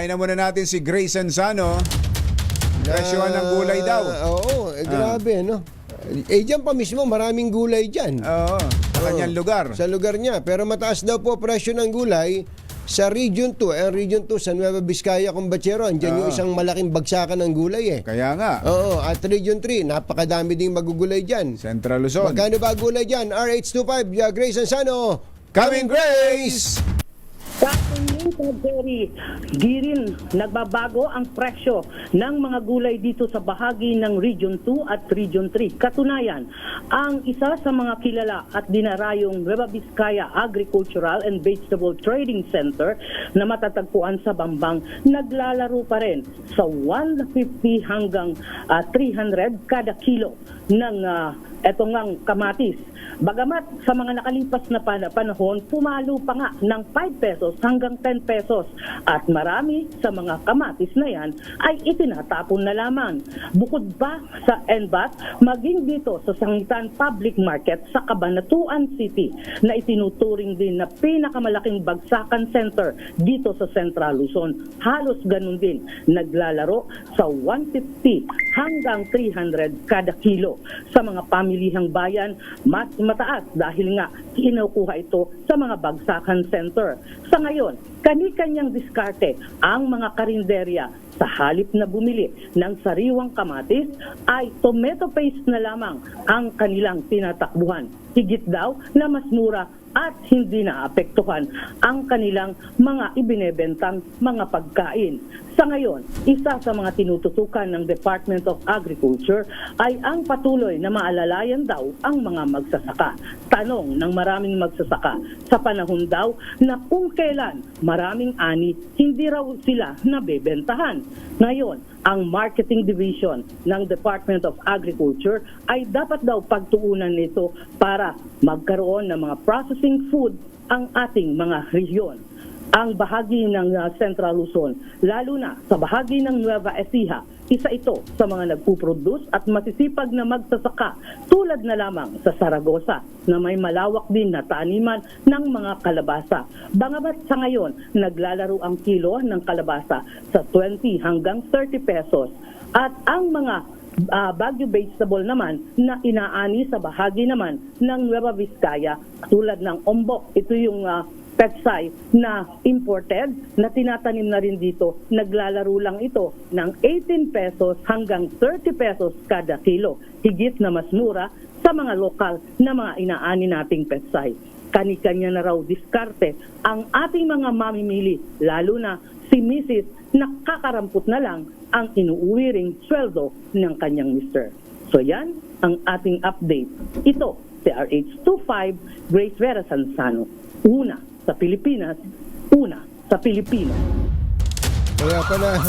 Unahin na muna natin si Grace Enzano. Presyohan ng gulay daw. Oo, grabe, no? Diyan pa mismo, maraming gulay dyan. Oo, sa kanyang lugar. Sa lugar niya. Pero mataas daw po presyo ng gulay sa Region 2. Region 2 sa Nueva Vizcaya, Cumbachero. Andiyan yung isang malaking bagsakan ng gulay eh. Kaya nga. Oo, at Region 3, napakadami ding magugulay dyan. Central Luzon. Magkano ba gulay dyan? RH25, Grace Enzano. Coming Grace! Sa Jerry, di rin nagbabago ang presyo ng mga gulay dito sa bahagi ng Region 2 at Region 3. Katunayan, ang isa sa mga kilala at dinarayong Nueva Vizcaya Agricultural and Vegetable Trading Center na matatagpuan sa Bambang, naglalaro pa rin sa 150 hanggang 300 kada kilo ng etong kamatis. Bagamat sa mga nakalipas na panahon, pumalo pa nga ng 5 pesos hanggang 10 pesos at marami sa mga kamatis na yan ay itinatapon na lamang. Bukod pa sa NBAT, maging dito sa Sangitan Public Market sa Cabanatuan City na itinuturing din na pinakamalaking bagsakan center dito sa Central Luzon. Halos ganun din, naglalaro sa 150 hanggang 300 kada kilo. Sa mga pamilihang bayan, mas mataas dahil nga kinukuha ito sa mga bagsakan center. Sa ngayon, kani-kanyang diskarte ang mga karinderya sa halip na bumili ng sariwang kamatis ay tomato paste na lamang ang kanilang tinatakbuhan. Higit daw na mas mura at hindi naapektuhan ang kanilang mga ibinebentang mga pagkain. Sa ngayon, isa sa mga tinututukan ng Department of Agriculture ay ang patuloy na maalalayan daw ang mga magsasaka. Tanong ng maraming magsasaka sa panahon daw na kung kailan maraming ani, hindi raw sila nabebentahan. Ngayon, ang Marketing Division ng Department of Agriculture ay dapat daw pagtuunan nito para magkaroon ng mga processing food ang ating mga rehiyon. Ang bahagi ng Central Luzon, lalo na sa bahagi ng Nueva Ecija, isa ito sa mga nagpuproduce at masisipag na magsasaka tulad na lamang sa Saragosa na may malawak din na taniman ng mga kalabasa. Bangabat sa ngayon, naglalaro ang kilo ng kalabasa sa 20 hanggang 30 pesos. At ang mga Baguio vegetable naman na inaani sa bahagi naman ng Nueva Vizcaya tulad ng ombok. Ito yung petsay na imported na tinatanim na rin dito. Naglalaro lang ito ng 18 pesos hanggang 30 pesos kada kilo. Higit na mas mura sa mga lokal na mga inaani nating petsay. Kani-kanya na raw diskarte ang ating mga mamimili, lalo na si Mrs. nakakarampot na lang ang inuuwi ring sweldo ng kanyang mister. So yan ang ating update. Ito si RH25, Grace Vera Sansano. Una sa Pilipinas, una sa Pilipino. Kaya pala